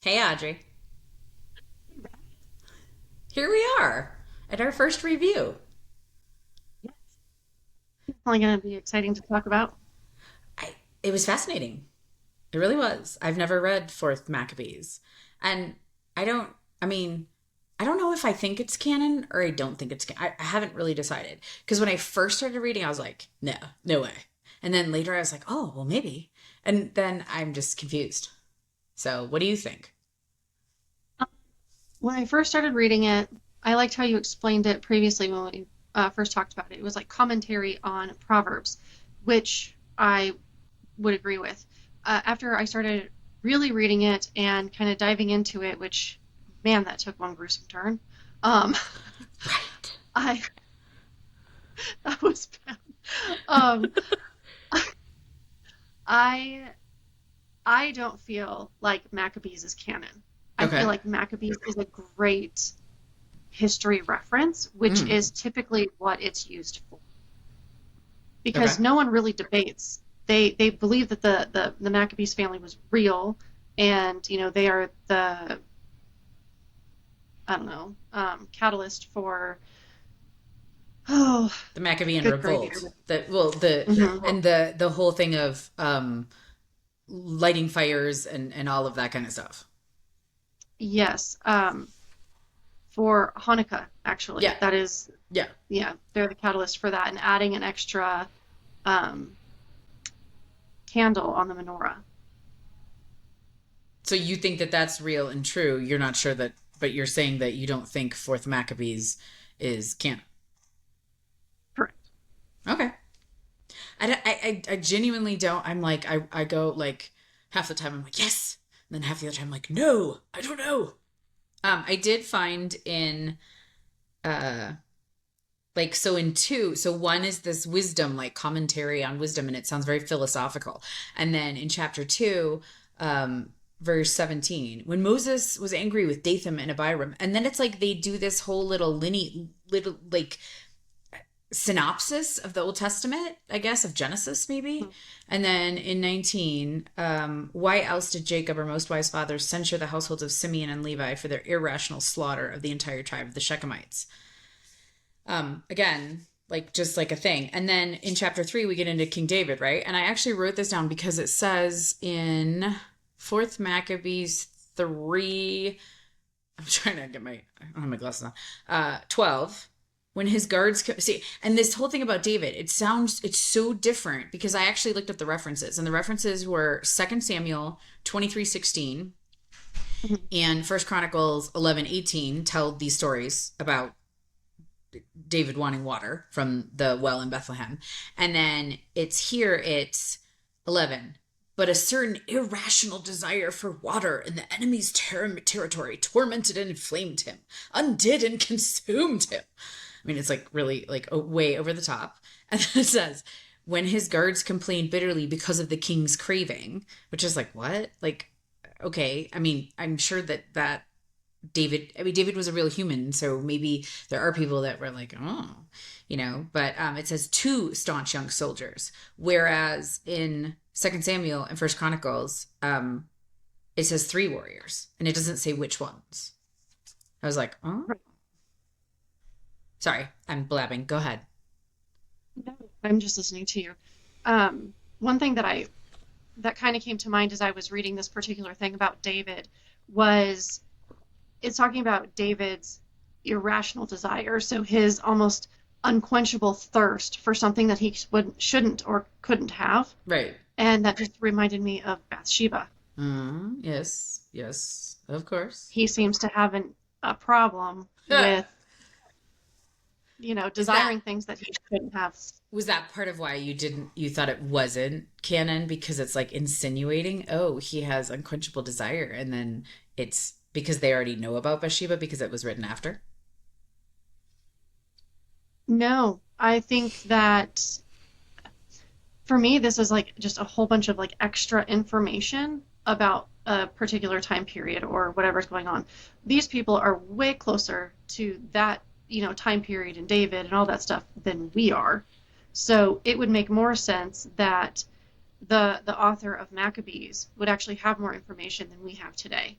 Hey, Audrey. Here we are at our first review. Yes, definitely going to be exciting to talk about. It was fascinating. It really was. I've never read Fourth Maccabees. And I don't, I mean, I don't know if I think it's canon or I don't think it's I haven't really decided. Because when I first started reading, I was like, no, no way. And then later I was like, oh, well, maybe. And then I'm just confused. So what do you think? When I first started reading it, I liked how you explained it previously when we first talked about it. It was like commentary on Proverbs, which I would agree with. After I started really reading it and kind of diving into it, which, man, that took one gruesome turn. Um, Right. I that was bad. Um, I I don't feel like Maccabees is canon. I feel Okay. like Maccabees is a great history reference, which Mm. is typically what it's used for. Okay. Because no one really debates. They believe that the Maccabees family was real, and they are the I don't know catalyst for oh The Maccabean good gravy. revolt. The Mhm. and the whole thing of lighting fires and all of that kind of stuff. Yes, for Hanukkah Yeah. actually, that is Yeah. yeah they're the catalyst for that, and adding an extra um, candle on the menorah. So you think that that's real and true. You're not sure that, but you're saying that you don't think Fourth Maccabees is canon. Correct. Okay. I genuinely don't. I'm like, I go like half the time I'm like, yes. And then half the other time I'm like, no, I don't know. I did find in, uh, like, so in two, so one is this wisdom, like commentary on wisdom, and it sounds very philosophical. And then in chapter two, verse 17, when Moses was angry with Dathan and Abiram, and then it's like they do this whole little like synopsis of the Old Testament, I guess, of Genesis maybe. And then in 19, why else did Jacob, our most wise father, censure the households of Simeon and Levi for their irrational slaughter of the entire tribe of the Shechemites? Again, like just like a thing. And then in chapter three, we get into King David, right? And I actually wrote this down because it says in Fourth Maccabees 3, I'm trying to get I don't have my glasses on. 12, when his guards see, and this whole thing about David, it's so different because I actually looked up the references, and the references were Second Samuel 23:16 Mhm. and First Chronicles 11:18 tell these stories about David wanting water from the well in Bethlehem. And then it's 11. But a certain irrational desire for water in the enemy's territory tormented and inflamed him, undid and consumed him. I mean, it's like really like way over the top. And then it says, when his guards complained bitterly because of the king's craving, which is like, what? Like, okay. I mean, I'm sure that David was a real human, so maybe there are people that were like, oh, but it says two staunch young soldiers, whereas in Second Samuel and First Chronicles, it says three warriors, and it doesn't say which ones. I was like, oh, Right. sorry, I'm blabbing. Go ahead. No, I'm just listening to you. One thing that kind of came to mind as I was reading this particular thing about David was it's talking about David's irrational desire, so his almost unquenchable thirst for something that he shouldn't or couldn't have, Right. and that just reminded me of Bathsheba. Yes. Yes. Of course. He seems to have a problem with Is that desiring things that he shouldn't have. was that part of why you thought it wasn't canon because it's like insinuating, oh, he has unquenchable desire, and then it's because they already know about Bathsheba because it was written after? No, I think that for me, this is like just a whole bunch of like extra information about a particular time period or whatever's going on. These people are way closer to that, time period and David and all that stuff than we are. So it would make more sense that the author of Maccabees would actually have more information than we have today.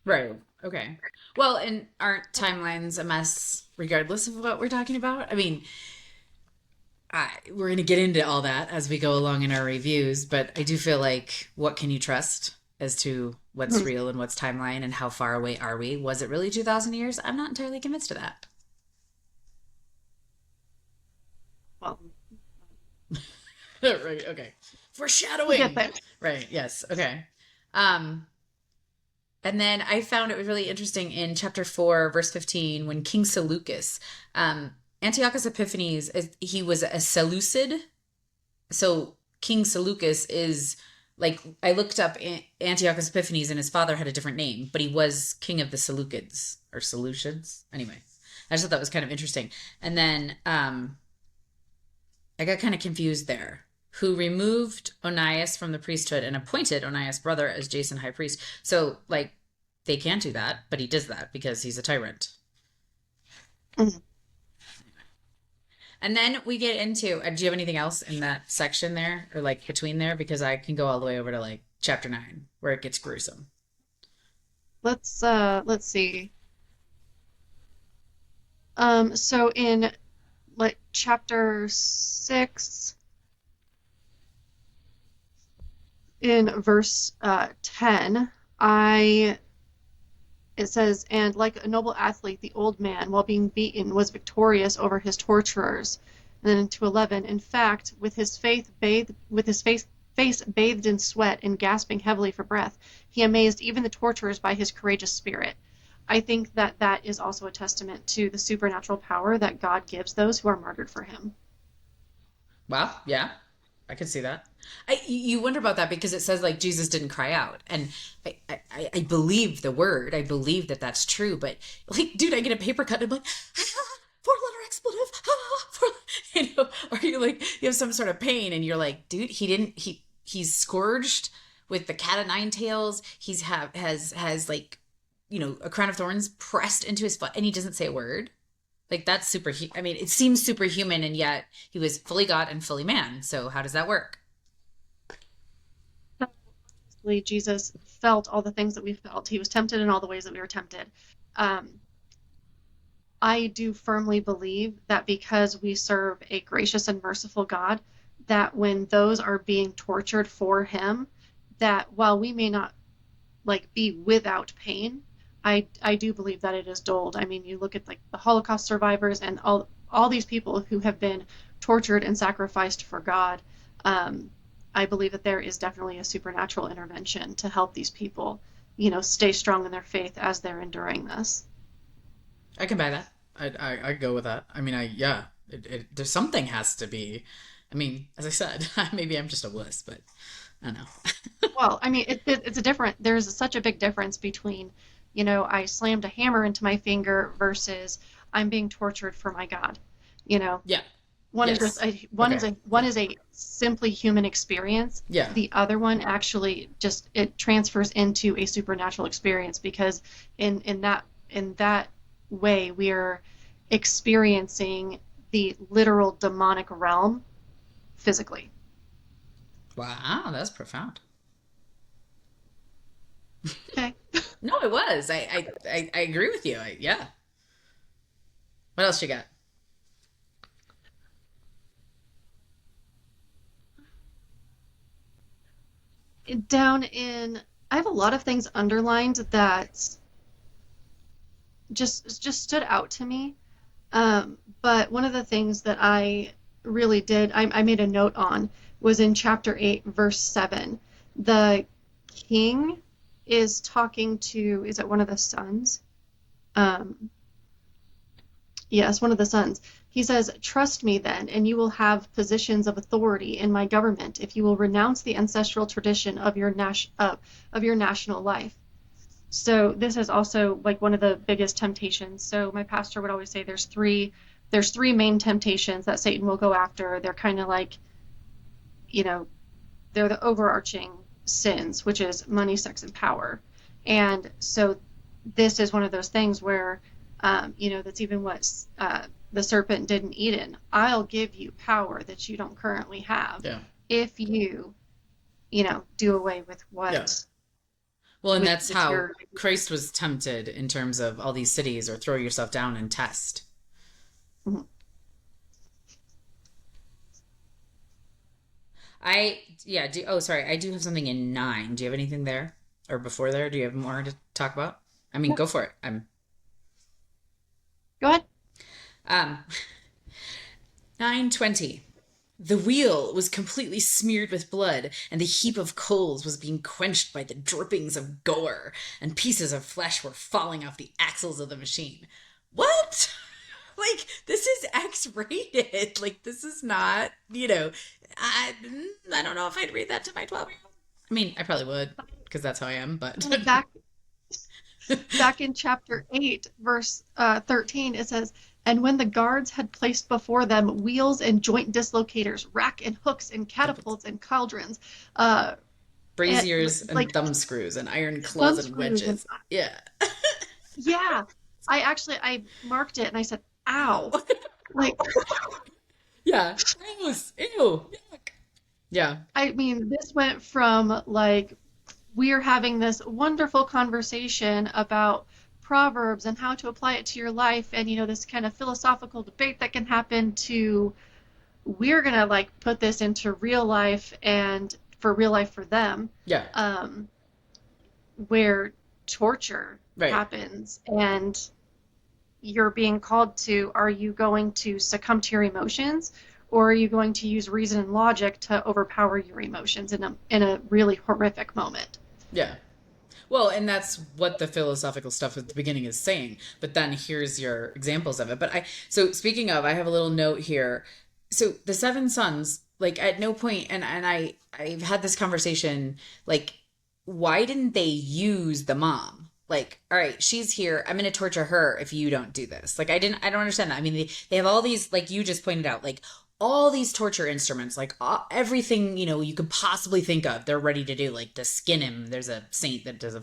Right. Okay. Well, and aren't timelines a mess regardless of what we're talking about? I mean, we're going to get into all that as we go along in our reviews, but I do feel like what can you trust as to what's Mhm. real and what's timeline and how far away are we? Was it really 2,000 years? I'm not entirely convinced of that. Well, Right. Okay. we'll get Foreshadowing. there. Right. Yes. Okay. Um, and then I found it was really interesting in chapter 4, verse 15, when King Seleucus, Antiochus Epiphanes, he was a Seleucid. So King Seleucus is like, I looked up Antiochus Epiphanes and his father had a different name, but he was king of the Seleucids or Seleucids. Anyway, I just thought that was kind of interesting. And then I got kind of confused there. Who removed Onias from the priesthood and appointed Onias' brother as Jason high priest. So, like, they can't do that, but he does that because he's a tyrant. Mhm. And then we get into, do you have anything else in that section there or like between there? Because I can go all the way over to like chapter 9 where it gets gruesome. Let's see. So in like chapter 6, in verse 10, I it says, and like a noble athlete, the old man, while being beaten, was victorious over his torturers. And then to 11, in fact, with his face bathed in sweat and gasping heavily for breath, he amazed even the torturers by his courageous spirit. I think that that is also a testament to the supernatural power that God gives those who are martyred for him. Wow. Yeah. I could see that. You wonder about that because it says like Jesus didn't cry out, and I believe the word. I believe that that's true. But like, dude, I get a paper cut and I'm like, ah, 4-letter expletive, or you like you have some sort of pain and you're like, dude, he didn't. He's scourged with the cat of nine tails. He's have has like, a crown of thorns pressed into his foot, and he doesn't say a word. Like that's super. I mean, it seems superhuman, and yet he was fully God and fully man. So how does that work? Jesus felt all the things that we felt. He was tempted in all the ways that we were tempted. Um, I do firmly believe that because we serve a gracious and merciful God, that when those are being tortured for him, that while we may not like be without pain, I do believe that it is doled. I mean, you look at like the Holocaust survivors and all these people who have been tortured and sacrificed for God. Um, I believe that there is definitely a supernatural intervention to help these people, stay strong in their faith as they're enduring this. I can buy that. I go with that. I mean, yeah. There's something has to be. I mean, as I said, maybe I'm just a wuss, but I don't know. Well, I mean, it's a different, there's such a big difference between, I slammed a hammer into my finger versus I'm being tortured for my God. You know, Yeah. one is just Yes. one is Okay. a one Yeah. is a simply human experience. Yeah. The other one actually just it transfers into a supernatural experience because in that way we're experiencing the literal demonic realm physically. Wow, that's profound. Okay. No, it was. I agree with you. Yeah. What else you got? Down in I have a lot of things underlined that just stood out to me. But one of the things that I really did, I made a note on, was in chapter 8, verse 7. The king is talking to, is it one of the sons? Um, yes, one of the sons. He says, trust me then, and you will have positions of authority in my government if you will renounce the ancestral tradition of your national life. So this is also like one of the biggest temptations. So my pastor would always say there's three main temptations that Satan will go after. They're kind of like, you know, they're the overarching sins, which is money, sex, and power. And so this is one of those things where, that's even what the serpent did in Eden. I'll give you power that you don't currently have Yeah. if you, do away with Yeah. what Well, and with that's with how your Christ was tempted in terms of all these cities or throw yourself down and test. Mhm. Oh, sorry. I do have something in 9. Do you have anything there or before there? Do you have more to talk about? I mean, Yeah, go for it. go ahead. Um 9:20. The wheel was completely smeared with blood, and the heap of coals was being quenched by the drippings of gore, and pieces of flesh were falling off the axles of the machine. What? Like, this is X-rated. Like, this is not, I, I don't know if I'd read that to my 12-year-old. I mean, I probably would, because that's how I am, but. Well, back in chapter 8, verse 13, it says, "And when the guards had placed before them wheels and joint dislocators, rack and hooks and catapults and cauldrons, uh, and, Braziers and like thumb screws and iron claws thumb and screws and wedges. Yeah. yeah, I marked it and I said, "Ow!" Like, Yeah. Gross. Ew. Yuck. Yeah. I mean, this went from like we're having this wonderful conversation about Proverbs and how to apply it to your life, and this kind of philosophical debate that can happen to we're gonna like put this into real life and for real life for them, Yeah. um, where torture Right. happens and you're being called to, are you going to succumb to your emotions, or are you going to use reason and logic to overpower your emotions in a really horrific moment? Yeah. Well, and that's what the philosophical stuff at the beginning is saying. But then here's your examples of it. So speaking of, I have a little note here. So the 7 sons, like at no point, I've had this conversation, like, why didn't they use the mom? Like, all right, she's here. I'm going to torture her if you don't do this. Like, I don't understand that. I mean, they have all these, like you just pointed out, like all these torture instruments, like everything, you could possibly think of, they're ready to do, like to skin him. There's a saint that does a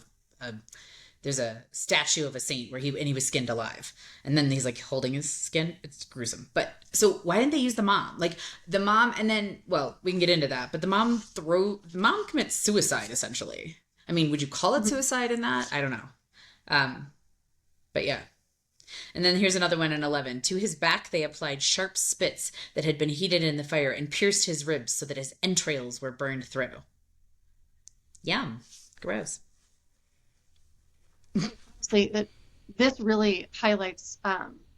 there's a statue of a saint where he was skinned alive, and then he's like holding his skin. It's gruesome. But so why didn't they use the mom? Like the mom, and then, well, we can get into that, but the mom commits suicide essentially. I mean, would you call it Mhm. suicide in that? I don't know. um but yeah. And then here's another one in 11. To his back they applied sharp spits that had been heated in the fire and pierced his ribs so that his entrails were burned through. Yum. Gross. Honestly, this really highlights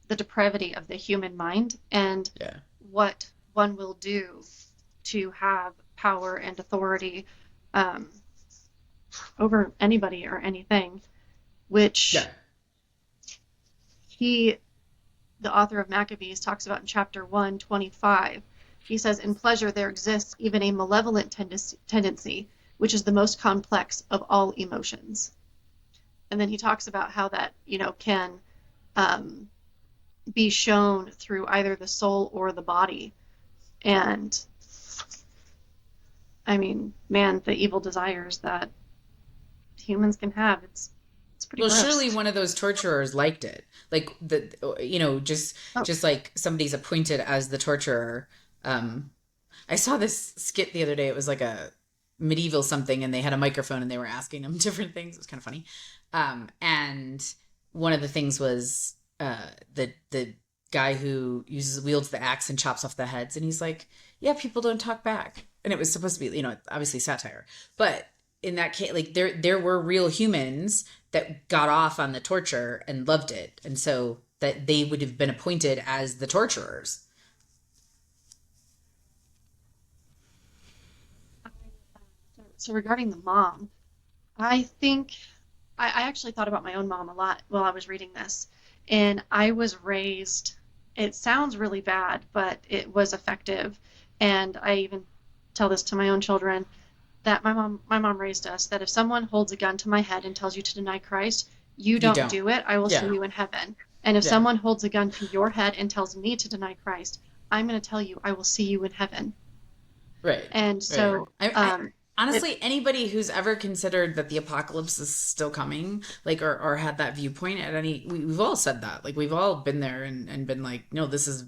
the depravity of the human mind and Yeah. what one will do to have power and authority um, over anybody or anything, Yeah. which he, the author of Maccabees, talks about in chapter 1:25. He says, "In pleasure there exists even a malevolent tendency, which is the most complex of all emotions." And then he talks about how that, can um, be shown through either the soul or the body. And I mean, man, the evil desires that humans can have, it's pretty Well, surely gross. one of those torturers liked it. Like Oh, just like somebody's appointed as the torturer. Um, I saw this skit the other day. It was like a medieval something, and they had a microphone and they were asking them different things. It was kind of funny. And one of the things was the guy who wields the axe and chops off the heads, and he's like, "Yeah, people don't talk back." And it was supposed to be, obviously satire, but in that case, like there were real humans that got off on the torture and loved it, and so that they would have been appointed as the torturers. so regarding the mom, I think I actually thought about my own mom a lot while I was reading this. And I was raised, it sounds really bad, but it was effective. And I even tell this to my own children that my mom raised us that if someone holds a gun to my head and tells you to deny Christ, you You don't don't. do it, I will see Yeah. you in heaven. And if Yeah. someone holds a gun to your head and tells me to deny Christ, I'm going to tell you I will see you in heaven. Right. And Right. so I it honestly, anybody who's ever considered that the apocalypse is still coming, like, or had that viewpoint at we've all said that. Like, we've all been there and been like, no, this is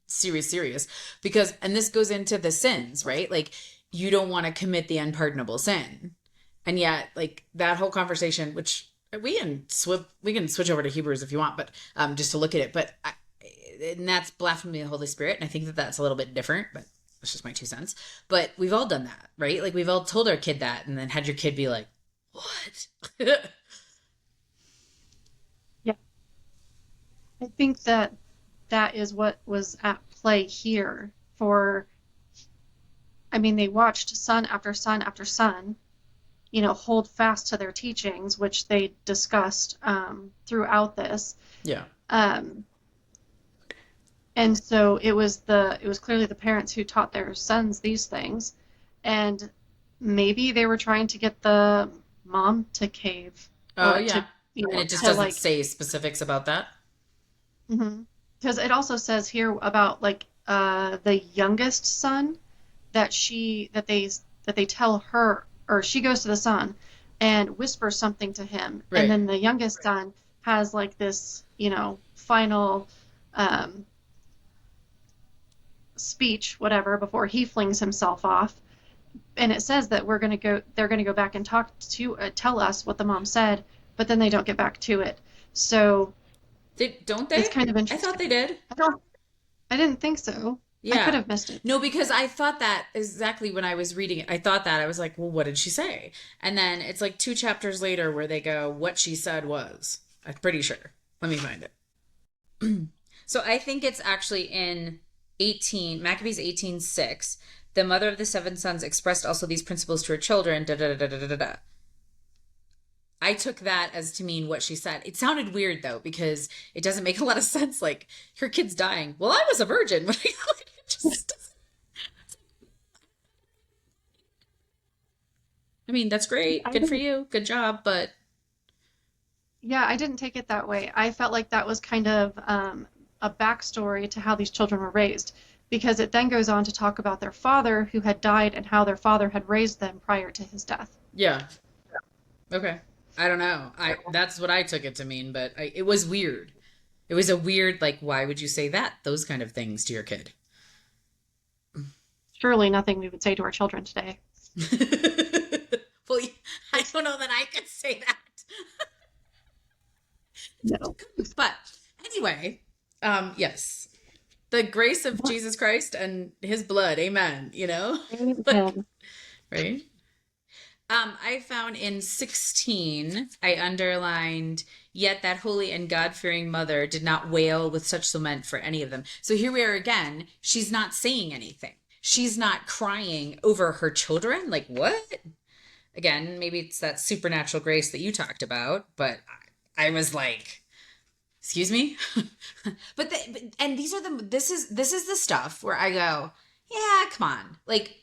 serious. Because, and this goes into the sins, right? Like, you don't want to commit the unpardonable sin. And yet, like, that whole conversation, which we can switch over to Hebrews if you want, but just to look at it. And that's blasphemy of the Holy Spirit, and I think that that's a little bit different, but that's just my 2 cents. But we've all done that, right? Like we've all told our kid that, and then had your kid be like, "What?" Yeah. I think that that is what was at play here for, I mean, they watched son after son after son, hold fast to their teachings, which they discussed throughout this. Yeah. Um, and so it was clearly the parents who taught their sons these things, and maybe they were trying to get the mom to cave Oh or yeah. And it just to doesn't like, say specifics about that. because it also says here about like the youngest son that they tell her, or she goes to the son and whispers something to him, and Right. then the youngest son has like this final um, speech, whatever, before he flings himself off. And it says that they're going to go back and tell us what the mom said, but then they don't get back to it. So Don't it's they? kind of I thought they interesting. did. I don't I didn't think so. I could Yeah. have missed it. No, because I thought that exactly when I was reading it. I thought that. I was like, well, what did she say? And then it's like 2 chapters later where they go, what she said was. I'm pretty sure. Let me find it. So I think it's actually in Maccabees 18:6. The mother of the 7 sons expressed also these principles to her children. Da, da, da, da, da, da, da. I took that as to mean what she said. It sounded weird though, because it doesn't make a lot of sense. Like, her kid's dying. Well, I was a virgin. Just, I mean, that's great. I Good for didn't you. Good job. But Yeah, I didn't take it that way. I felt like that was kind of a backstory to how these children were raised, because it then goes on to talk about their father who had died and how their father had raised them prior to his death. yeah, okay. I don't know. That's what I took it to mean, but it was weird. It was a weird, like, why would you say that? Those kind of things to your kid. Surely nothing we would say to our children today. Well, I don't know that I could say that. No. But anyway, yes. The grace of Jesus Christ and his blood, amen, Like, Amen. right? I found in 16, I underlined, yet that holy and God-fearing mother did not wail with such lament for any of them. So here we are again. She's not saying anything. She's not crying over her children. Like, what? Again, maybe it's that supernatural grace that you talked about, but I was like, excuse me. And this is the stuff where I go, yeah, come on. Like,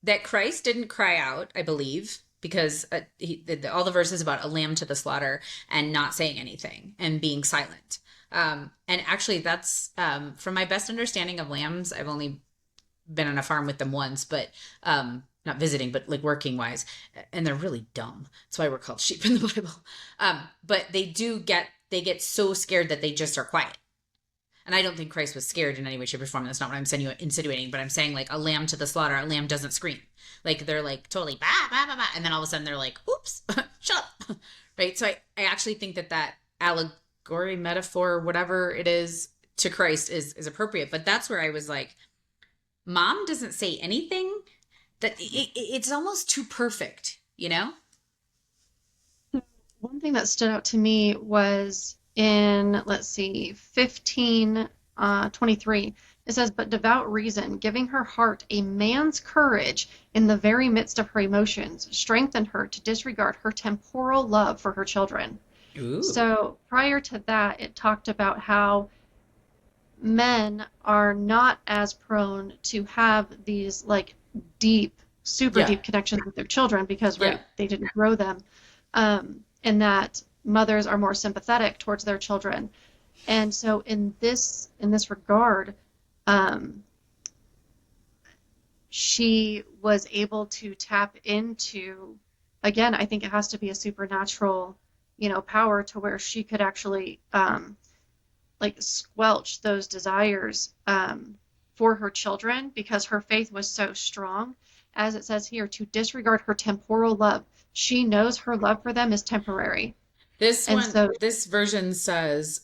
that Christ didn't cry out, I believe, because all the verses about a lamb to the slaughter and not saying anything and being silent. And actually, that's from my best understanding of lambs. I've only been on a farm with them once, but not visiting, but like working wise, and they're really dumb. That's why we're called sheep in the Bible. But they get so scared that they just are quiet. And I don't think Christ was scared in any way, shape, or form. That's not what I'm insinuating, but I'm saying, like, a lamb to the slaughter, a lamb doesn't scream. Like, they're like totally bah, bah, bah, bah, and then all of a sudden they're like, oops, shut up. Right? So I actually think that allegory, metaphor, whatever it is, to Christ is appropriate. But that's where I was like, mom doesn't say anything. It's almost too perfect, you know? One thing that stood out to me was in, let's see, 15:23. It says, but devout reason, giving her heart a man's courage in the very midst of her emotions, strengthened her to disregard her temporal love for her children. Ooh. So prior to that, it talked about how men are not as prone to have these like deep, super Yeah. deep connections with their children because, Yeah. right, they didn't grow them, and that mothers are more sympathetic towards their children. And so in this regard, um, she was able to tap into, again, I think it has to be a supernatural, power to where she could actually like squelch those desires for her children because her faith was so strong. As it says here, to disregard her temporal love. She knows her love for them is temporary. And so, This version says,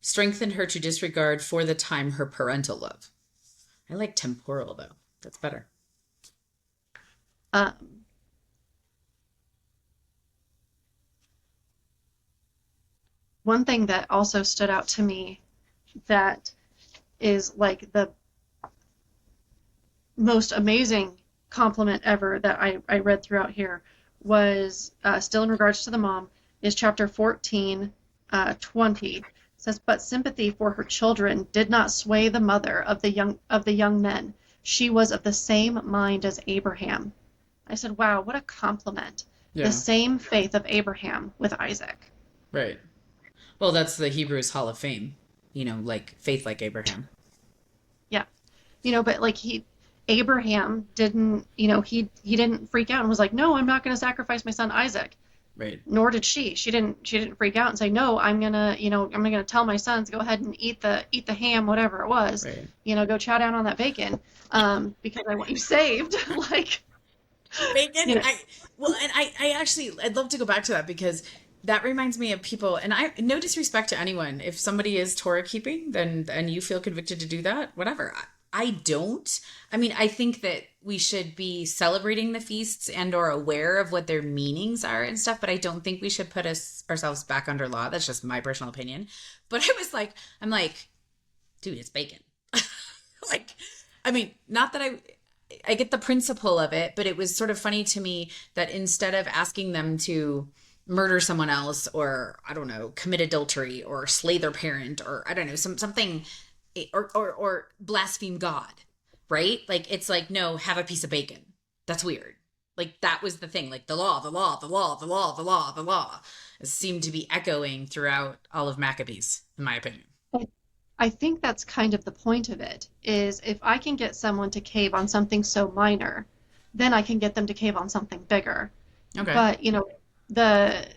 strengthened her to disregard for the time her parental love. I like temporal though. That's better. um, one thing that also stood out to me that is like the most amazing compliment ever that I read throughout here was still in regards to the mom is chapter 14, 20. It says, but sympathy for her children did not sway the mother of the young men. She was of the same mind as Abraham. I said, wow, what a compliment. The Yeah, same faith of Abraham with Isaac. right. Well, that's the Hebrews Hall of Fame. Like faith like Abraham. Yeah. But like Abraham didn't, he didn't freak out and was like, no, I'm not going to sacrifice my son Isaac. Right. Nor did she. She didn't freak out and say, no, I'm gonna tell my sons, go ahead and eat the ham, whatever it was, Right. go chow down on that bacon, because I want you saved. Like, Bacon. you know, I actually, I'd love to go back to that because that reminds me of people, and no disrespect to anyone. If somebody is Torah keeping, then and you feel convicted to do that, whatever. I don't. I mean, I think that we should be celebrating the feasts and or aware of what their meanings are and stuff, but I don't think we should put ourselves back under law. That's just my personal opinion. But I'm like, dude, it's bacon. Like, I mean, not that I get the principle of it, but it was sort of funny to me that instead of asking them to murder someone else or I don't know, commit adultery or slay their parent or I don't know, something or blaspheme God, right? Like it's like no, have a piece of bacon. That's weird. Like that was the thing. Like the law, the law, the law, the law, the law, the law. It seemed to be echoing throughout all of Maccabees, in my opinion. I think that's kind of the point of it, is if I can get someone to cave on something so minor, then I can get them to cave on something bigger. Okay. But, the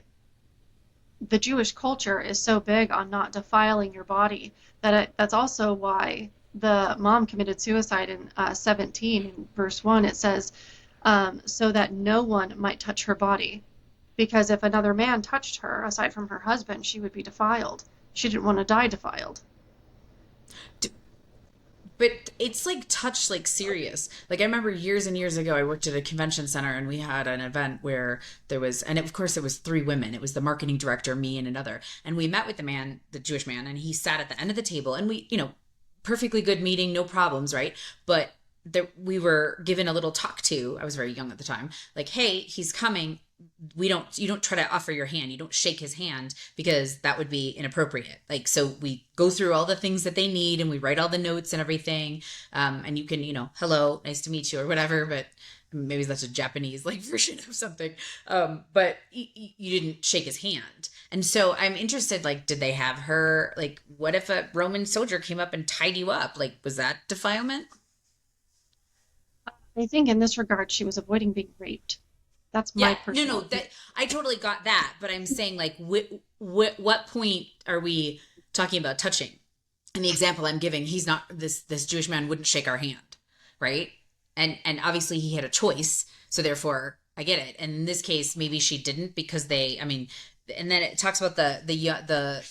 the Jewish culture is so big on not defiling your body that's also why the mom committed suicide in 17 in verse 1. It says, so that no one might touch her body. Because if another man touched her, aside from her husband, she would be defiled. She didn't want to die defiled. But it's like touch like serious. Like I remember years and years ago I worked at a convention center and we had an event where there was and of course it was three women. It was the marketing director, me and another. And we met with the man, the Jewish man, and he sat at the end of the table and we, perfectly good meeting, no problems, right? But we were given a little talk to. I was very young at the time. Like, hey, he's coming. You don't try to offer your hand. You don't shake his hand because that would be inappropriate. Like, so we go through all the things that they need and we write all the notes and everything. And you can, hello, nice to meet you or whatever, but maybe that's a Japanese like version of something. But you didn't shake his hand. And so I'm interested, like, did they have her, like, what if a Roman soldier came up and tied you up? Like, was that defilement? I think in this regard, she was avoiding being raped. That's Yeah, my no, personal opinion. that I totally got that, but I'm saying like, what point are we talking about touching? In the example I'm giving, he's not this Jewish man wouldn't shake our hand, right? And obviously he had a choice, so therefore I get it. And in this case, maybe she didn't because I mean, and then it talks about the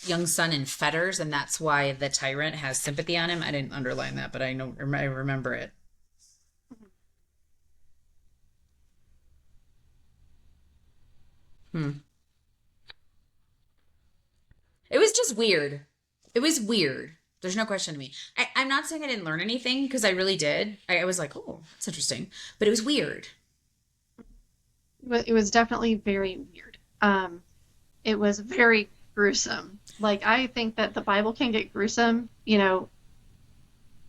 young son in fetters, and that's why the tyrant has sympathy on him. I didn't underline that, but I remember it. Hmm. It was just weird. It was weird. There's no question to me. I'm not saying I didn't learn anything because I really did. I was like, oh, that's interesting. But it was weird. It was definitely very weird. It was very gruesome. Like, I think that the Bible can get gruesome,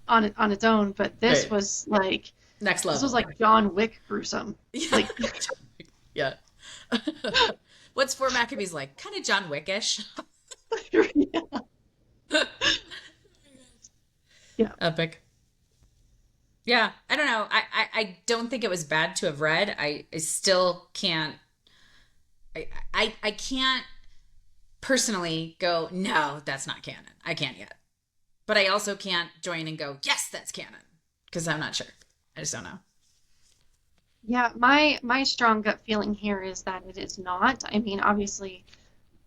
on its own, but Right. Next this was level. like John Wick gruesome. Yeah. Like, Yeah. What's for Maccabees like? Kind of John Wickish. yeah. Epic. Yeah. I don't know. I don't think it was bad to have read. I still can't. I can't personally go, no, that's not canon. I can't yet. But I also can't join and go, yes, that's canon. Because I'm not sure. I just don't know. Yeah, my strong gut feeling here is that it is not. I mean, obviously,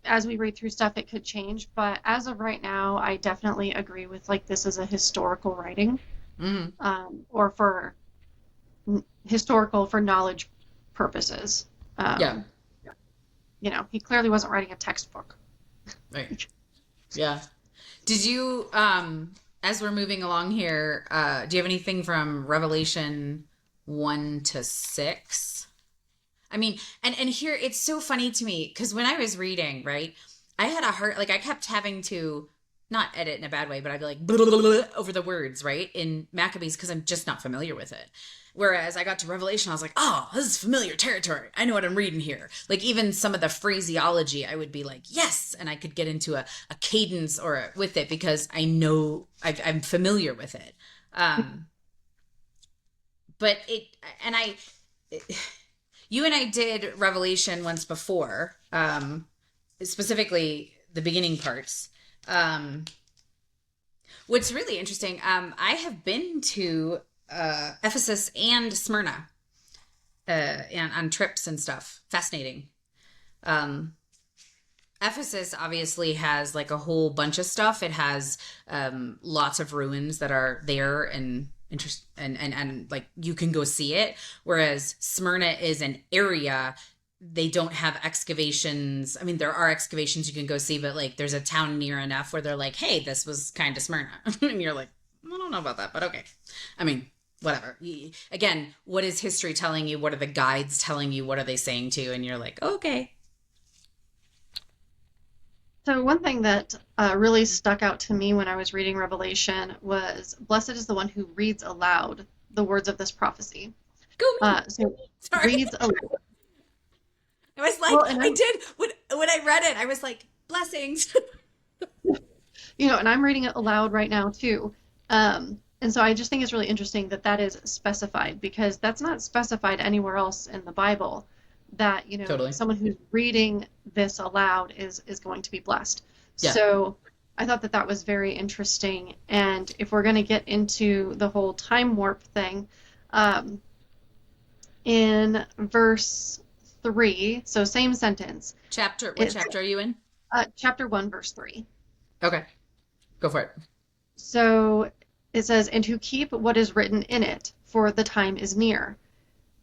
as we read through stuff, it could change. But as of right now, I definitely agree with like this is a historical writing, Hmm. or for historical for knowledge purposes. Yeah. Um, he clearly wasn't writing a textbook. Right. Yeah. Did you, as we're moving along here, do you have anything from Revelation 1 to 6? I mean, and here it's so funny to me because when I was reading, right, I had a hard, like, I kept having to not edit in a bad way, but I'd be like, blah, blah, blah, blah, over the words, right, in Maccabees because I'm just not familiar with it. Whereas I got to Revelation, I was like, oh, this is familiar territory. I know what I'm reading here. Like, even some of the phraseology, I would be like, yes. And I could get into a cadence with it because I know I'm familiar with it. Um, but and I, you and I did Revelation once before, specifically the beginning parts. Um, what's really interesting, I have been to Ephesus and Smyrna and on trips and stuff. Fascinating. Um, Ephesus obviously has like a whole bunch of stuff. It has lots of ruins that are there and interest and like you can go see it. Whereas Smyrna is an area. They don't have excavations. I mean, there are excavations you can go see, but like there's a town near enough where they're like, hey, this was kind of Smyrna. And you're like, I don't know about that, but okay. I mean, whatever. Again, what is history telling you? What are the guides telling you? What are they saying to you? And you're like, okay. So one thing that really stuck out to me when I was reading Revelation was, "Blessed is the one who reads aloud the words of this prophecy." Go me. So Sorry. reads aloud. I was like, Well, and I I'm did when I read it, I was like, blessings. and I'm reading it aloud right now too. And so I just think it's really interesting that that is specified because that's not specified anywhere else in the Bible that, Totally. someone who's reading this aloud is going to be blessed. Yeah. So I thought that that was very interesting. And if we're going to get into the whole time warp thing, um, in verse 3, so same sentence, What it, chapter are you in? chapter 1, verse 3. Okay. Go for it. So it says, "And who keep what is written in it, for the time is near."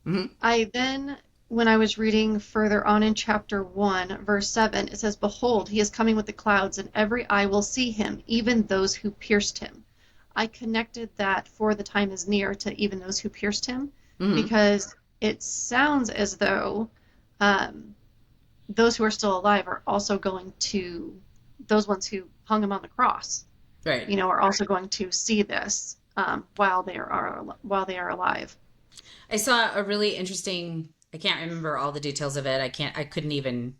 Hmm. I then, when I was reading further on in chapter 1, verse 7, it says, "Behold, he is coming with the clouds, and every eye will see him, even those who pierced him." I connected that "for the time is near" to "even those who pierced him," Hmm. because it sounds as though um, those who are still alive are also going to, those ones who hung him on the cross, Right. are also going to see this while they are alive. I saw a really interesting, I can't remember all the details of it. I couldn't even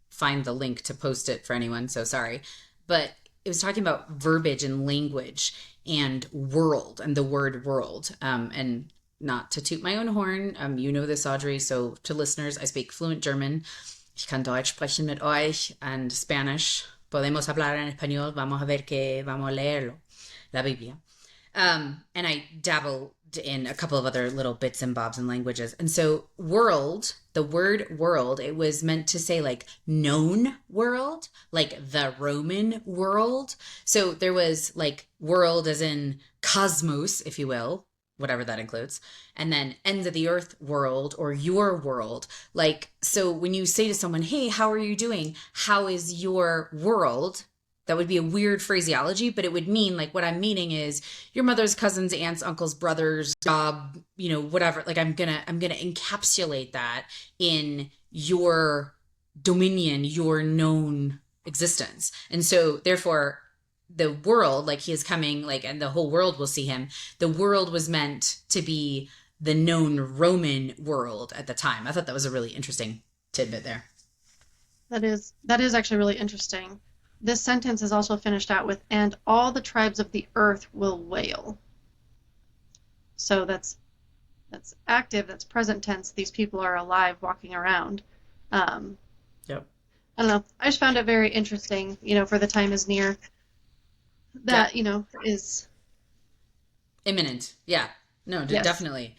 find the link to post it for anyone, so sorry. But it was talking about verbiage and language and world and the word world. And not to toot my own horn, you know this, Audrey. So to listeners, I speak fluent German. Ich kann Deutsch sprechen mit euch and Spanish. Podemos hablar en español. Vamos a ver que vamos a leerlo. La Biblia. And I dabble in a couple of other little bits and bobs and languages. And so, world, the word world, it was meant to say like known world, like the Roman world. So, there was like world as in cosmos, if you will, whatever that includes, and then ends of the earth world or your world. Like, so when you say to someone, hey, how are you doing? How is your world? That would be a weird phraseology, but it would mean like what I'm meaning is your mother's cousins, aunts, uncles, brothers, job, whatever. Like I'm gonna encapsulate that in your dominion, your known existence. And so therefore the world, like he is coming, like, and the whole world will see him. The world was meant to be the known Roman world at the time. I thought that was a really interesting tidbit there. That is actually really interesting. This sentence is also finished out with, "And all the tribes of the earth will wail." So that's active, that's present tense. These people are alive, walking around. Um, Yep. I don't know. I just found it very interesting, for the time is near. Yep. That, is, Imminent. Yeah. No, yes. definitely.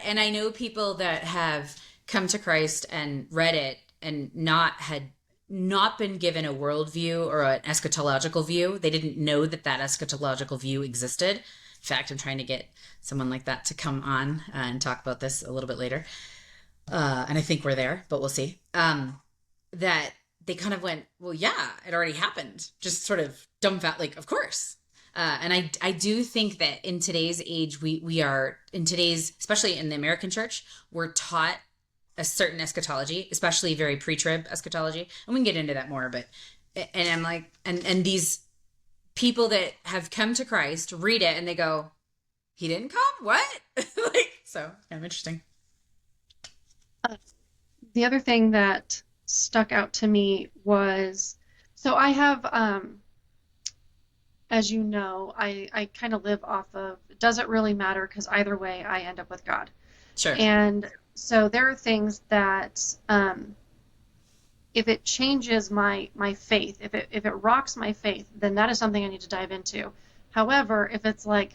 And I know people that have come to Christ and read it and not had not been given a worldview or an eschatological view. They didn't know that that eschatological view existed. In fact, I'm trying to get someone like that to come on and talk about this a little bit later. And I think we're there, but we'll see. That they kind of went, well, yeah, it already happened. Just sort of dumbfounded, like, of course. And I do think that in today's age, we are, in today's, especially in the American church, we're taught a certain eschatology, especially very pre-trib eschatology. And we can get into that more, but, and I'm like, and these people that have come to Christ read it and they go, he didn't come? What? Like, so kind of interesting. Uh, the other thing that stuck out to me was, so I have, as you know, I kind of live off of, does it really matter? Because either way, I end up with God. Sure. And so there are things that, if it changes my faith, if it rocks my faith, then that is something I need to dive into. However, if it's like,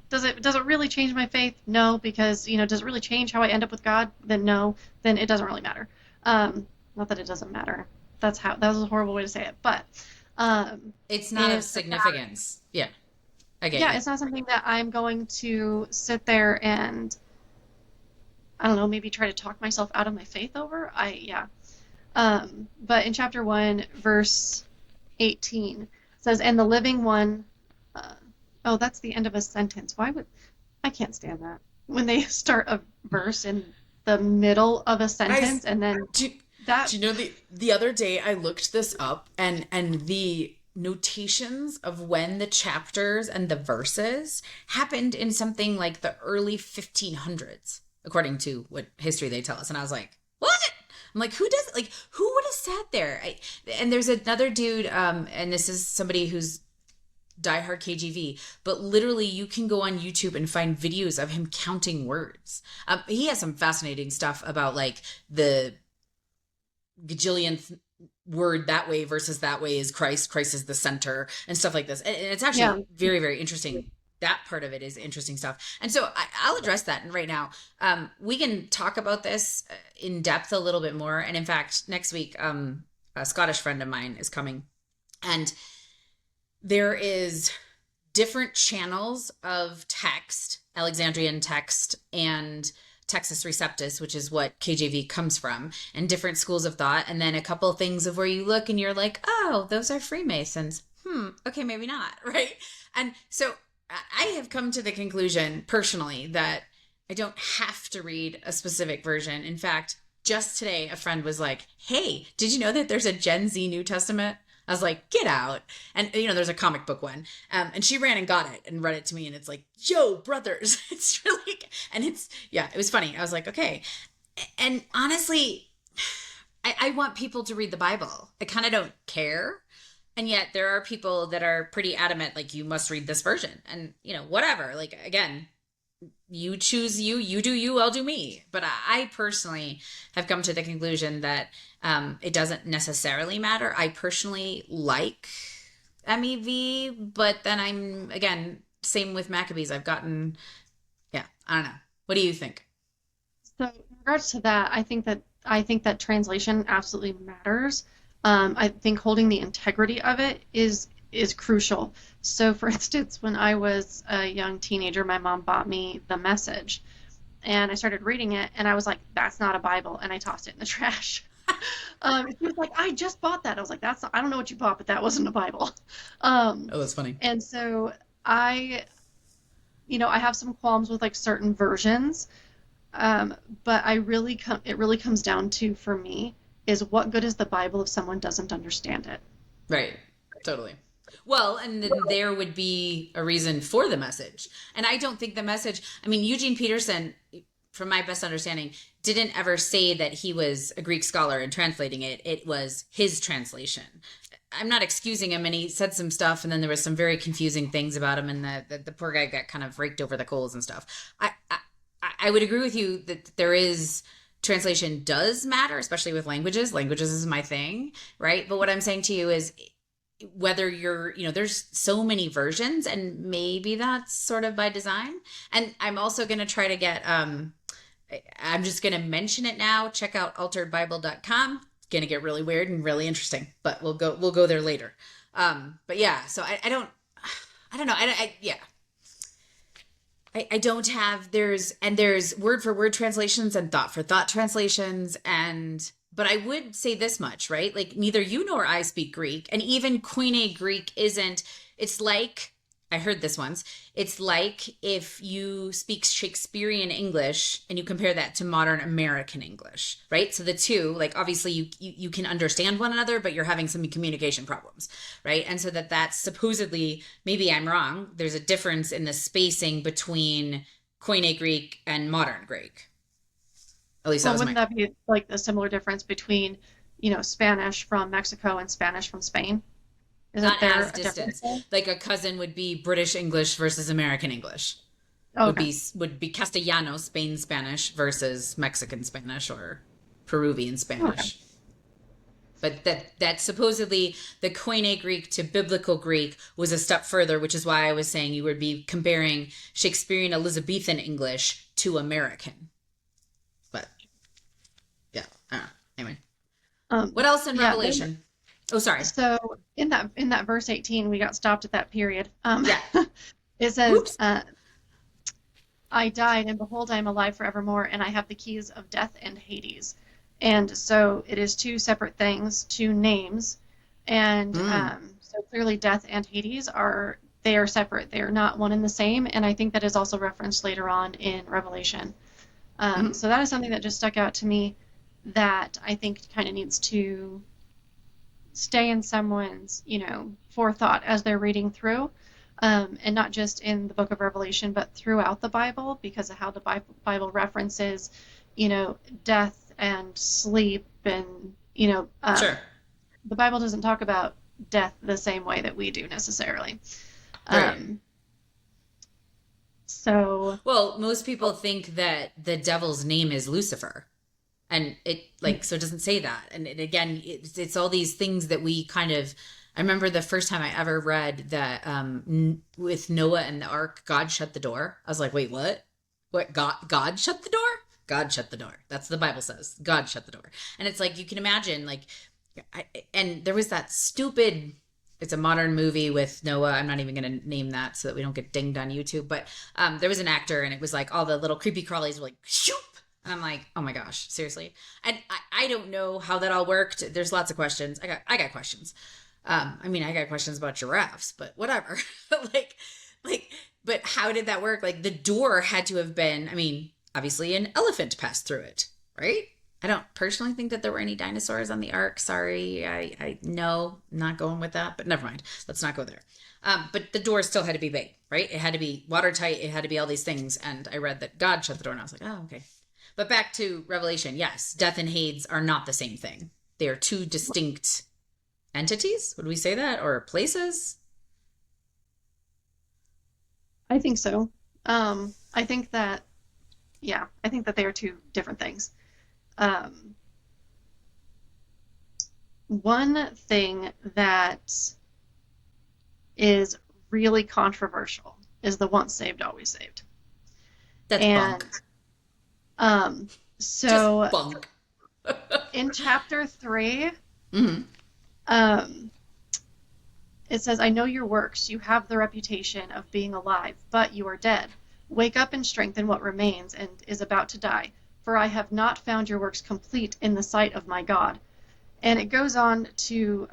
does it really change my faith? No, because does it really change how I end up with God? Then no, then it doesn't really matter. Not that it doesn't matter. That was a horrible way to say it, but It's not of if significance. Yeah, I get yeah, you. it's not something that I'm going to sit there and I don't know, maybe try to talk myself out of my faith over. Yeah. But in chapter 1, verse 18, it says, and the living one, uh, oh, that's the end of a sentence. I can't stand that. When they start a verse in the middle of a I sentence and then do, that, do you know the other day I looked this up, and the notations of when the chapters and the verses happened in something like the early 1500s, according to what history they tell us. And I was like, what? I'm like, who would have sat there? And there's another dude, and this is somebody who's diehard KGV, but literally you can go on YouTube and find videos of him counting words. He has some fascinating stuff about like the gajillionth word that way versus that way is Christ. Christ is the center and stuff like this. And it's yeah, actually very, very interesting. That part of it is interesting stuff. And so I'll address that right now. We can talk about this in depth a little bit more. And in fact, next week, a Scottish friend of mine is coming, and there is different channels of text, Alexandrian text and Textus Receptus, which is what KJV comes from, and different schools of thought. And then a couple of things of where you look and you're like, oh, those are Freemasons. Okay, maybe not. Right. And so I have come to the conclusion personally that I don't have to read a specific version. In fact, just today, a friend was like, hey, did you know that there's a Gen Z New Testament? I was like, get out. And, there's a comic book one. And she ran and got it and read it to me. And it's like, yo, brothers. It's really, and yeah, it was funny. I was like, okay. And honestly, I want people to read the Bible. I kind of don't care. And yet there are people that are pretty adamant, like, you must read this version. And, whatever. Like, again, you choose you do you, I'll do me. But I personally have come to the conclusion that it doesn't necessarily matter. I personally like MEV, but then again, same with Maccabees. Yeah, I don't know. What do you think? so in regards to that, I think that translation absolutely matters. I think holding the integrity of it is crucial. So, for instance, when I was a young teenager, my mom bought me The Message, and I started reading it, and I was like, "That's not a Bible," and I tossed it in the trash. She was like, "I just bought that." I was like, "That's not, I don't know what you bought, but that wasn't a Bible." Um, oh, that's funny. and so I, I have some qualms with like certain versions, but it really comes down to, for me, is what good is the Bible if someone doesn't understand it? Right. Totally. Well, and then there would be a reason for the message. And I don't think the message, Eugene Peterson, from my best understanding, didn't ever say that he was a Greek scholar in translating it. It was his translation. I'm not excusing him, and he said some stuff, and then there was some very confusing things about him, and the poor guy got kind of raked over the coals and stuff. I would agree with you that there is translation does matter, especially with languages. Languages is my thing, right? But what I'm saying to you is whether there's so many versions, and maybe that's sort of by design. And I'm also going to try to get, I'm just going to mention it now. Check out alteredbible.com. going to get really weird and really interesting, but we'll go there later. But yeah, so I don't know. Yeah. I don't have, there's word for word translations and thought for thought translations. But I would say this much, right? Like neither you nor I speak Greek, and even Koine Greek it's like, I heard this once, it's like if you speak Shakespearean English and you compare that to modern American English, right? So the two, like obviously you can understand one another, but you're having some communication problems, right? And so that's supposedly, maybe I'm wrong, there's a difference in the spacing between Koine Greek and modern Greek. At least Well, wouldn't that be like a similar difference between, Spanish from Mexico and Spanish from Spain? Isn't not there as a distant. difference? Like a cousin would be British English versus American English. Oh, Would okay. be Castellano, Spain Spanish versus Mexican Spanish or Peruvian Okay. Spanish. But that supposedly the Koine Greek to Biblical Greek was a step further, which is why I was saying you would be comparing Shakespearean Elizabethan English to American. But yeah, I don't know. Anyway, what else in Yeah. Revelation? Oh, sorry. So in that verse 18, we got stopped at that period. Yeah. It says, Whoops. I died, and behold, I am alive forevermore, and I have the keys of death and Hades. And so it is two separate things, two names, and Mm. so clearly death and Hades they are separate. They are not one and the same, and I think that is also referenced later on in Revelation. Mm. So that is something that just stuck out to me that I think kind of needs to stay in someone's, forethought as they're reading through, and not just in the book of Revelation, but throughout the Bible, because of how the Bible references, death and sleep, and Sure. the Bible doesn't talk about death the same way that we do necessarily. Right. So, Well, most people think that the devil's name is Lucifer. And so it doesn't say that. And again, it's all these things that we kind of, I remember the first time I ever read that with Noah and the ark, God shut the door. I was like, wait, what? What, God shut the door? God shut the door. That's what the Bible says. God shut the door. And it's like, you can imagine, like, and there was that stupid, it's a modern movie with Noah. I'm not even going to name that so that we don't get dinged on YouTube. But there was an actor, and it was like all the little creepy crawlies were like, shoop. And I'm like, oh my gosh, seriously. And I don't know how that all worked. There's lots of questions. I got questions. I got questions about giraffes, but whatever. But how did that work? Like the door had to have been, obviously an elephant passed through it, right? I don't personally think that there were any dinosaurs on the ark. Sorry. I no, I'm not going with that, but never mind. Let's not go there. But the door still had to be big, right? It had to be watertight. It had to be all these things. And I read that God shut the door, and I was like, oh, okay. But back to Revelation, yes, death and Hades are not the same thing. They are two distinct entities. Would we say that? Or places? I think so. I think that, yeah, I think that they are two different things. One thing that is really controversial is the once saved, always saved. That's And bunk. so Just bunk. in chapter 3, Mm-hmm. it says, I know your works. You have the reputation of being alive, but you are dead. Wake up and strengthen what remains and is about to die, for I have not found your works complete in the sight of my God. And it goes on to,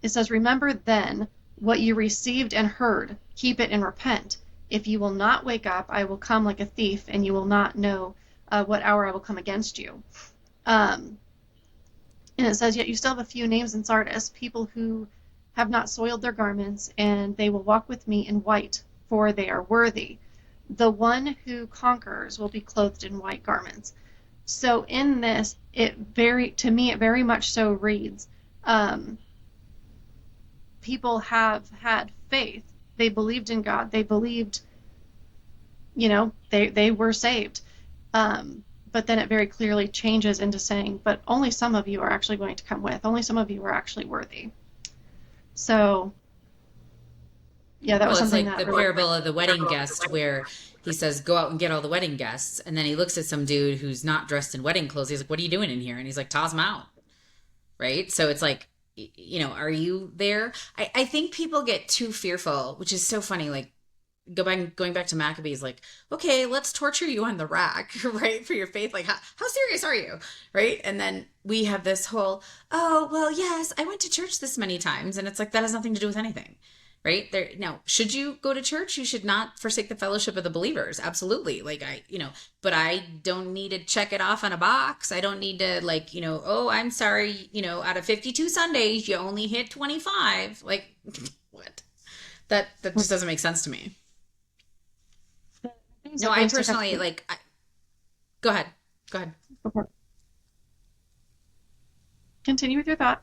it says, remember then what you received and heard, keep it and repent. If you will not wake up, I will come like a thief, and you will not know what hour I will come against you. And it says, yet you still have a few names in Sardis, people who have not soiled their garments, and they will walk with me in white, for they are worthy. The one who conquers will be clothed in white garments. So in this, to me, it very much so reads, people have had faith. They believed in God. They believed, they were saved. But then it very clearly changes into saying, but only some of you are actually going to come with. Only some of you are actually worthy. So Yeah, that was Well, it's something like that the really. parable of the wedding guest where he says, go out and get all the wedding guests. And then he looks at some dude who's not dressed in wedding clothes. He's like, what are you doing in here? And he's like, toss him out. Right. So it's like, are you there? I think people get too fearful, which is so funny. Like, going back to Maccabees, like, okay, let's torture you on the rack, right, for your faith. Like, how serious are you, right? And then we have this whole, oh, well, yes, I went to church this many times, and it's like that has nothing to do with anything, right? There now, should you go to church? You should not forsake the fellowship of the believers, absolutely. Like but I don't need to check it off on a box. I don't need to like, oh, I'm sorry, out of 52 Sundays, you only hit 25. Like, what? That just doesn't make sense to me. Things No, that I those two have personally to- like. Go ahead. Go ahead. Continue with your thought.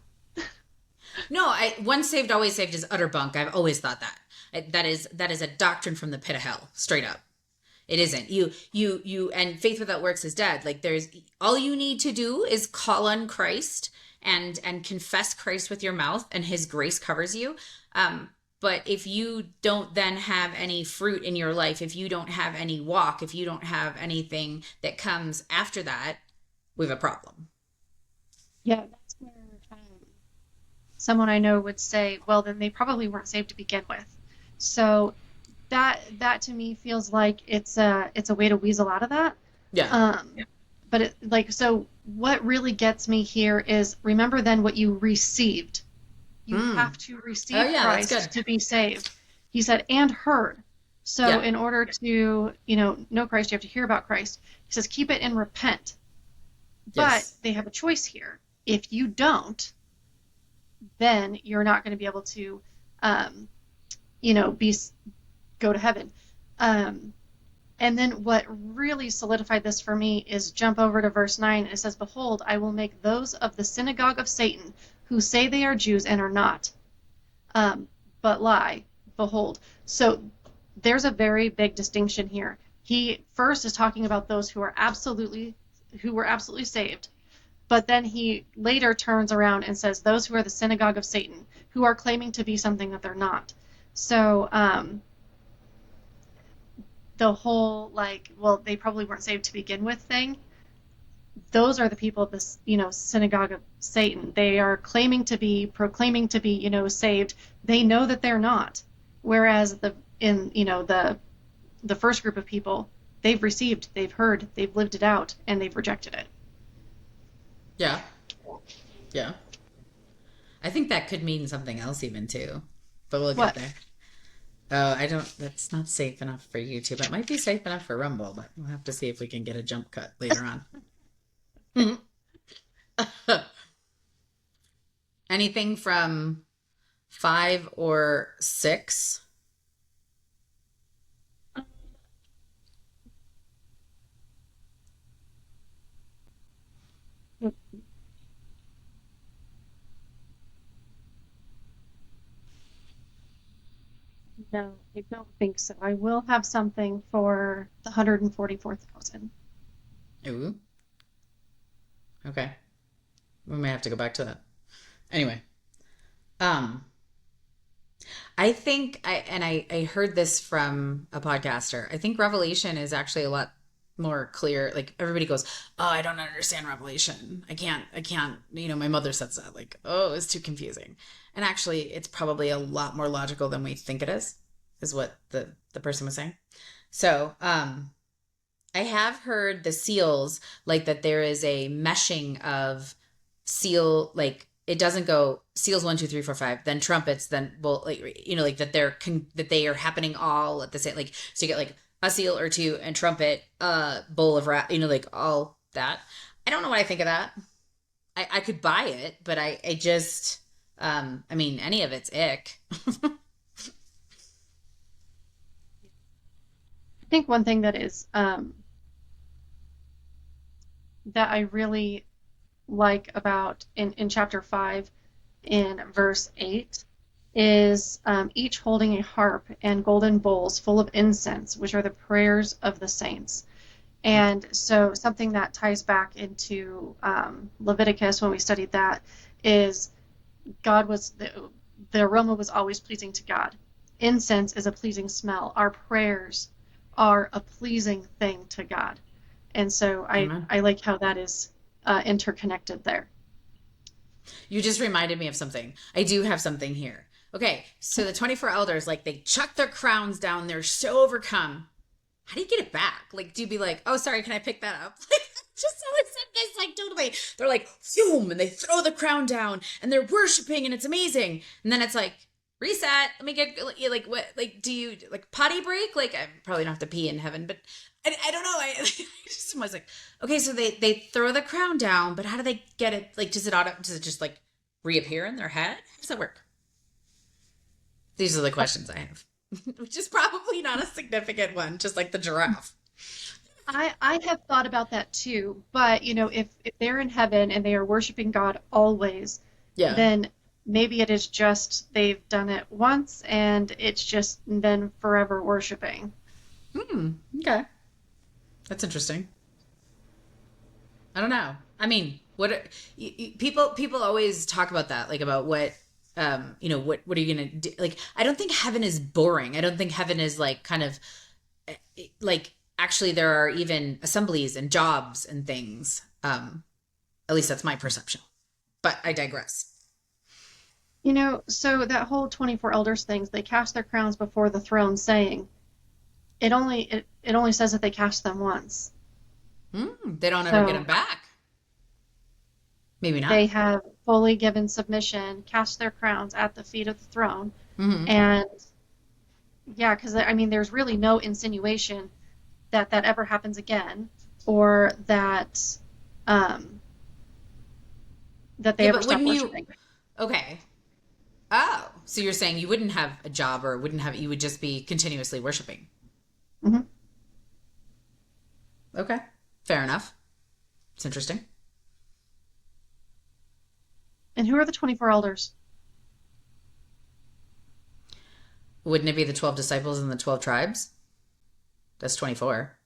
No, once saved, always saved is utter bunk. I've always thought that. That is a doctrine from the pit of hell, straight up. It isn't. And faith without works is dead. Like there's all you need to do is call on Christ and confess Christ with your mouth, and His grace covers you. But if you don't then have any fruit in your life, if you don't have any walk, if you don't have anything that comes after that, we have a problem. Yeah, that's where someone I know would say, well, then they probably weren't saved to begin with. So that to me feels like it's a way to weasel out of that. Yeah. But so what really gets me here is remember then what you received. You have to receive that's Christ good. to be saved. He said, and heard. So Yeah. in order to, know Christ, you have to hear about Christ. He says, keep it and repent. Yes. But they have a choice here. If you don't, then you're not going to be able to, go to heaven. And then what really solidified this for me is jump over to verse 9. And it says, behold, I will make those of the synagogue of Satan who say they are Jews and are not, but lie. Behold. So there's a very big distinction here. He first is talking about those who were absolutely saved. But then he later turns around and says those who are the synagogue of Satan, who are claiming to be something that they're not. So the whole they probably weren't saved to begin with thing, those are the people of this, synagogue of Satan. They are proclaiming to be, saved. They know that they're not. Whereas the first group of people, they've received, they've heard, they've lived it out, and they've rejected it. Yeah. Yeah. I think that could mean something else even too. But we'll What? get there. Oh, that's not safe enough for YouTube. It might be safe enough for Rumble, but we'll have to see if we can get a jump cut later on. Anything from 5 or 6? No, I don't think so. I will have something for the 144,000. Ooh. Okay. We may have to go back to that. Anyway. I think I heard this from a podcaster. I think Revelation is actually a lot more clear. Like everybody goes, "Oh, I don't understand Revelation. I can't, my mother says that, like, oh, it's too confusing." And actually it's probably a lot more logical than we think it is what the person was saying. So, I have heard the seals, like that there is a meshing of seal, like it doesn't go seals 1, 2, 3, 4, 5, then trumpets, then like that that they are happening all at the same, like, so you get like a seal or two and trumpet, bowl of wrath, like all that. I don't know what I think of that. I could buy it, but I just, any of it's ick. I think one thing that is that I really like about in chapter 5 in verse 8 is each holding a harp and golden bowls full of incense, which are the prayers of the saints. And so something that ties back into Leviticus when we studied that is God was the aroma was always pleasing to God. incense is a pleasing smell. Our prayers are a pleasing thing to God. And so Amen. I like how that is interconnected there. You just reminded me of something. I do have something here. Okay, so the 24 elders, like they chuck their crowns down. They're so overcome. How do you get it back? Like, do you be like, oh, sorry, can I pick that up? Like, just always said this, like, totally. They're like, zoom, and they throw the crown down, and they're worshiping, and it's amazing. And then it's like, reset. Let me get, like, what, like, do you, like, potty break? Like, I probably don't have to pee in heaven, but I don't know. I just was like, okay, so they throw the crown down, but how do they get it? Like, does it just, like, reappear in their head? How does that work? These are the questions I have. Which is probably not a significant one, just like the giraffe. I have thought about that too, but if they're in heaven and they are worshiping God always, Yeah. then maybe it is just they've done it once and it's just then forever worshiping. Okay. That's interesting. I don't know. I mean, people always talk about that, like about what what are you gonna do? Like, I don't think heaven is boring. I don't think heaven is like kind of like actually there are even assemblies and jobs and things. At least that's my perception. But I digress. So that whole 24 elders things, they cast their crowns before the throne, saying it only says that they cast them once. They don't ever get them So back. Maybe not. they have fully given submission, cast their crowns at the feet of the throne, Hmm. and yeah, because I mean, there's really no insinuation that that ever happens again, or um, that they Yeah, ever but stop wouldn't you? worshiping. Okay. Oh, so you're saying you wouldn't have a job or wouldn't have, you would just be continuously worshiping. Hmm. Okay. Fair enough. It's interesting. And who are the 24 elders? Wouldn't it be the 12 disciples and the 12 tribes? That's 24.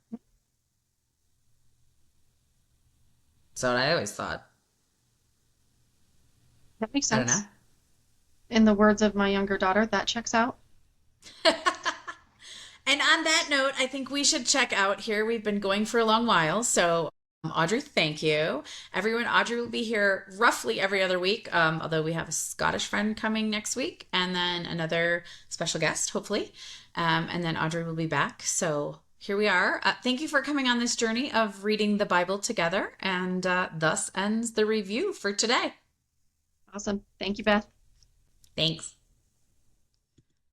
That's what I always thought. That makes I don't know. sense. In the words of my younger daughter, that checks out. And on that note, I think we should check out here. We've been going for a long while. So, Audrey, thank you. Everyone, Audrey will be here roughly every other week, although we have a Scottish friend coming next week and then another special guest, hopefully. And then Audrey will be back. So, here we are. Thank you for coming on this journey of reading the Bible together. And thus ends the review for today. Awesome. Thank you, Beth. Thanks.